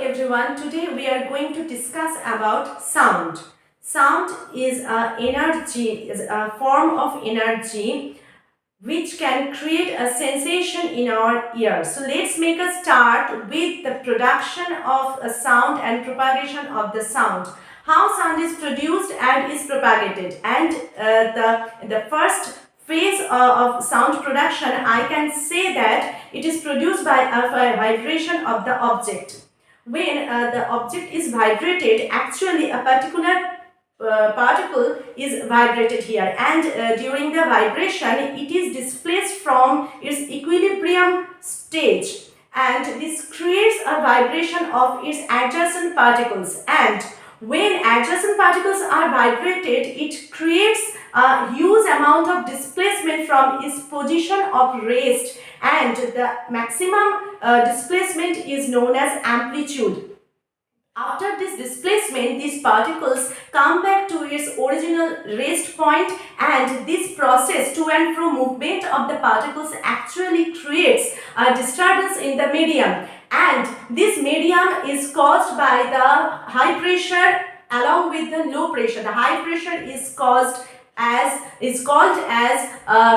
everyone, today we are going to discuss about sound. Sound is a form of energy which can create a sensation in our ears. So let's make a start with the production of a sound and propagation of the sound. How sound is produced and is propagated, and the first phase of sound production, I can say that it is produced by a vibration of the object. When the object is vibrated, actually a particular particle is vibrated here, and during the vibration it is displaced from its equilibrium stage, and this creates a vibration of its adjacent particles. And when adjacent particles are vibrated, it creates a huge amount of displacement from its position of rest, and the maximum displacement is known as amplitude. After this displacement, these particles come back to its original rest point, and this process to and fro movement of the particles actually creates a disturbance in the medium, and this medium is caused by the high pressure along with the low pressure. The high pressure is called as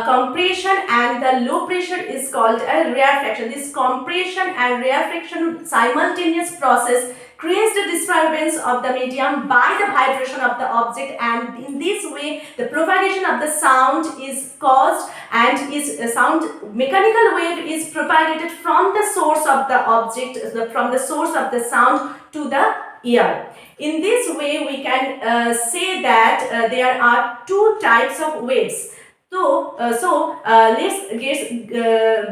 compression, and the low pressure is called a rarefaction. This compression and rarefaction simultaneous process creates the disturbance of the medium by the vibration of the object, and in this way the propagation of the sound is caused, and mechanical wave is propagated from the source of the object, from the source of the sound to the ear. In this way we can say that there are two types of waves. So let's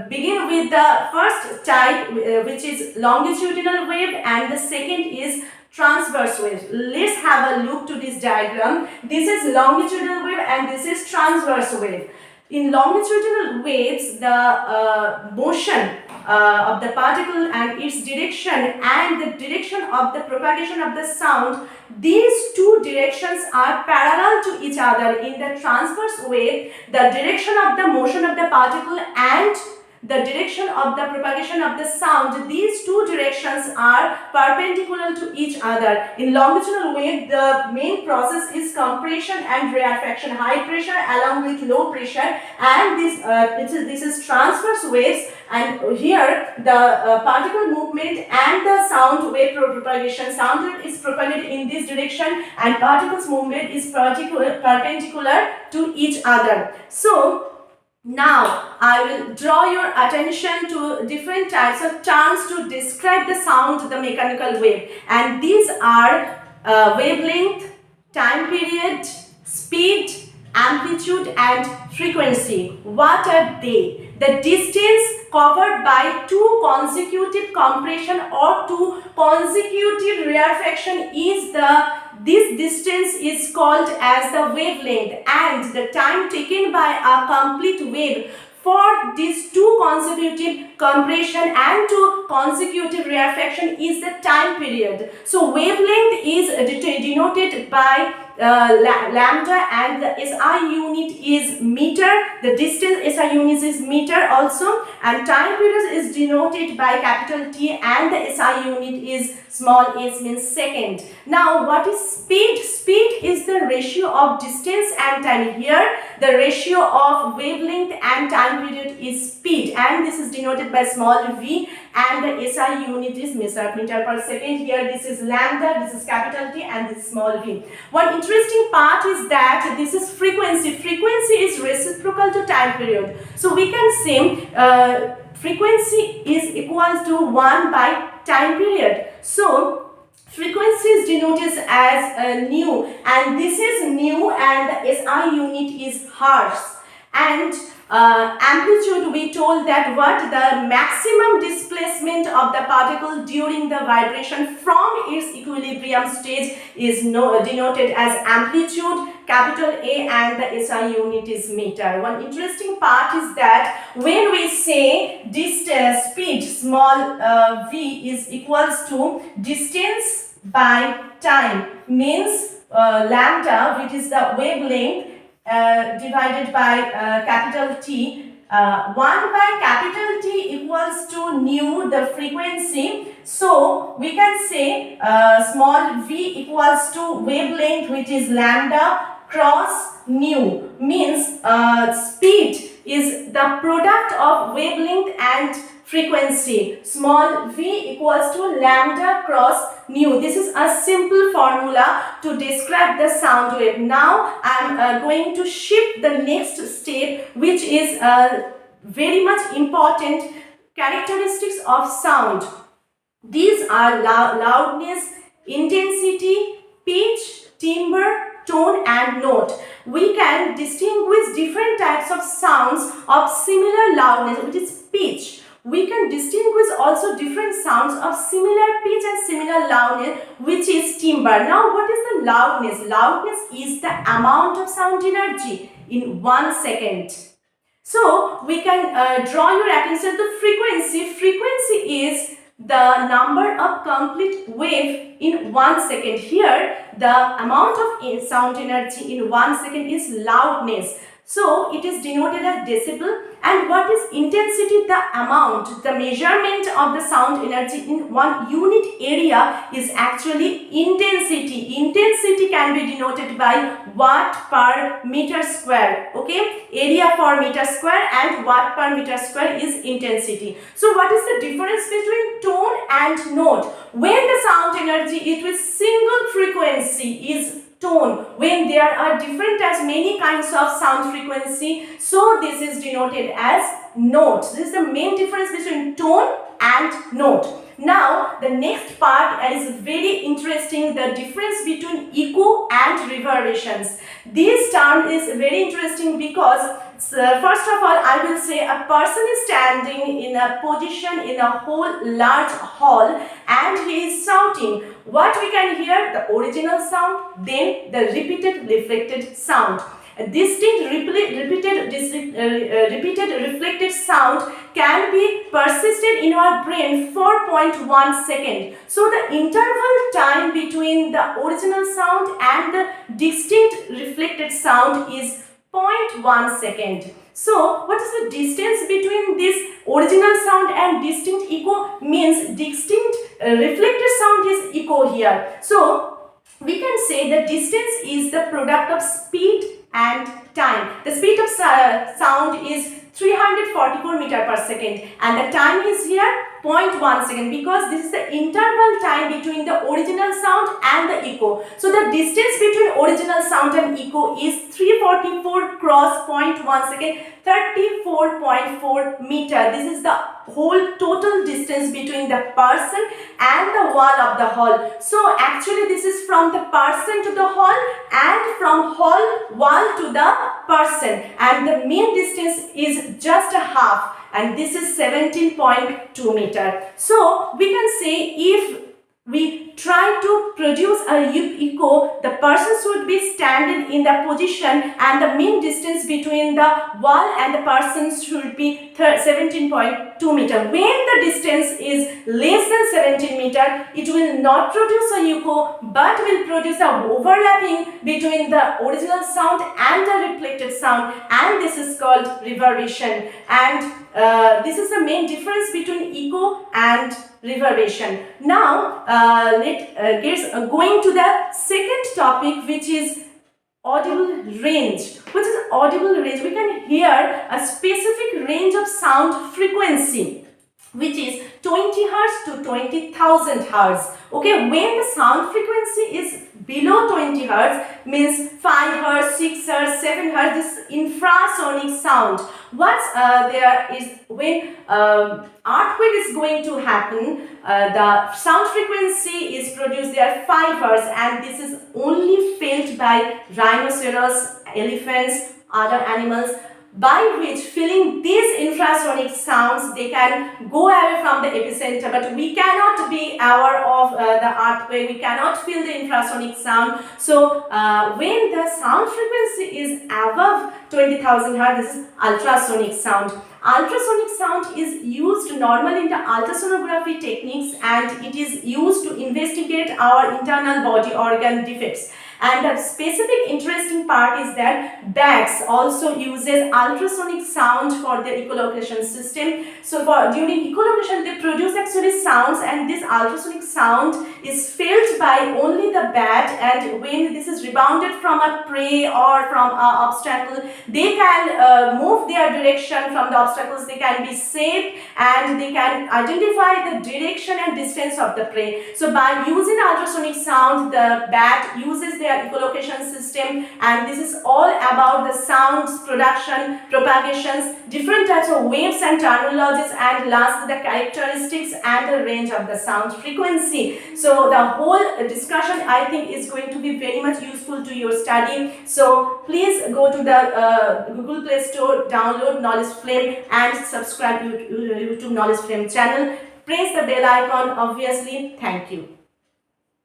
begin with the first type, which is longitudinal wave, and the second is transverse wave. Let's have a look to this diagram. This is longitudinal wave and this is transverse wave. In longitudinal waves, the motion of the particle and its direction and the direction of the propagation of the sound, these two directions are parallel to each other. In the transverse wave, the direction of the motion of the particle and the direction of the propagation of the sound, these two directions are perpendicular to each other. In longitudinal wave, the main process is compression and rarefaction, high pressure along with low pressure, and this is transverse waves, and here the particle movement and the sound wave propagation. Sound wave is propagated in this direction and particles movement is perpendicular to each other. So now I will draw your attention to different types of terms to describe the sound, the mechanical wave, and these are wavelength, time period, speed, amplitude and frequency. What are they? The distance covered by two consecutive compression or two consecutive rarefaction is this distance is called as the wavelength, and the time taken by a complete wave for these two consecutive compression and two consecutive rarefaction is the time period. So wavelength is denoted by lambda, and the SI unit is meter. The distance SI unit is meter also, and time period is denoted by capital T, and the SI unit is small s, means second. Now what is speed? Speed is the ratio of distance and time. Here the ratio of wavelength and time period is speed, and this is denoted by small v, and the SI unit is meter per second. Here this is lambda, this is capital T, and this is small v. One interesting part is that this is frequency. Frequency is reciprocal to time period. So we can say frequency is equal to 1 by time period. So frequency is denoted as nu, and this is nu, and the SI unit is hertz. And amplitude, we told that what the maximum displacement of the particle during the vibration from its equilibrium stage is denoted as amplitude, capital A, and the SI unit is meter. One interesting part is that when we say distance, speed, small v is equals to distance by time, means lambda, which is the wavelength, divided by capital T, 1 by capital T equals to nu, the frequency. So we can say small v equals to wavelength, which is lambda cross nu, means speed is the product of wavelength and frequency. Small v equals to lambda cross nu. This is a simple formula to describe the sound wave. Now I am going to shift the next step, which is very much important characteristics of sound. These are loudness, intensity, pitch, timbre, tone and note. We can distinguish different types of sounds of similar loudness, which is pitch. We can distinguish also different sounds of similar pitch and similar loudness, which is timbre. Now, what is the loudness? Loudness is the amount of sound energy in 1 second. So, we can draw your attention to frequency. Frequency is the number of complete wave in 1 second. Here, the amount of sound energy in 1 second is loudness. So, it is denoted as decibel. And what is intensity? The amount, the measurement of the sound energy in 1 unit area is actually intensity. Intensity can be denoted by watt per meter square. Okay, area for meter square and watt per meter square is intensity. So, what is the difference between tone and note? When the sound energy is with single frequency is tone. When there are different types, many kinds of sound frequency, so this is denoted as note. This is the main difference between tone and note. Now, the next part is very interesting, the difference between echo and reverberations. This term is very interesting because first of all, I will say a person is standing in a position in a whole large hall and he is shouting. What we can hear? The original sound, then the repeated reflected sound. A distinct repeated reflected sound can be persisted in our brain for 0.1 second. So the interval time between the original sound and the distinct reflected sound is 0.1 second. So what is the distance between this original sound and distinct echo? Means distinct reflected sound is echo here. So we can say the distance is the product of speed and time. The speed of sound is 344 meter per second and the time is here 0.1 second because this is the interval time between the original sound and the echo. So the distance between original sound and echo is 344 cross 0.1 second, 34.4 meter. This is the whole total distance between the person and the wall of the hall. So actually this is from the person to the hall and from hall wall to the person, and the mean distance is just a half, and this is 17.2 meter. So we can say if we try to produce a echo, the person should be standing in the position and the mean distance between the wall and the person should be 17.2 meter. When the distance is less than 17 meter, it will not produce a echo but will produce a overlapping between the original sound and the reflected sound, and this is called reverberation. And this is the main difference between echo and reverberation. Now let's going to the second topic, which is audible range. What is audible range? We can hear a specific range of sound frequency, which is 20 Hz to 20,000 Hz. Okay, when the sound frequency is below 20 Hz, means 5 Hz, 6 Hz, 7 Hz, this infrasonic sound. What's there is when earthquake is going to happen, the sound frequency is produced there 5 Hz, and this is only felt by rhinoceros, elephants, other animals, by which feeling these infrasonic sounds they can go away from the epicenter, but we cannot be aware of the earthquake, we cannot feel the infrasonic sound. So when the sound frequency is above 20,000 Hz, this is ultrasonic sound. Ultrasonic sound is used normally in the ultrasonography techniques, and it is used to investigate our internal body organ defects. And the specific interesting part is that bats also uses ultrasonic sound for their echolocation system. So during echolocation they produce actually sounds, and this ultrasonic sound is felt by only the bat, and when this is rebounded from a prey or from an obstacle, they can move their direction from the obstacles, they can be safe, and they can identify the direction and distance of the prey. So by using ultrasonic sound, the bat uses their echolocation system, and this is all about the sounds production, propagations, different types of waves and terminologies, and last the characteristics and the range of the sound frequency. So the whole discussion I think is going to be very much useful to your study. So please go to the Google Play Store, download Knowledgeflame and subscribe to YouTube Knowledgeflame channel. Press the bell icon obviously. Thank you.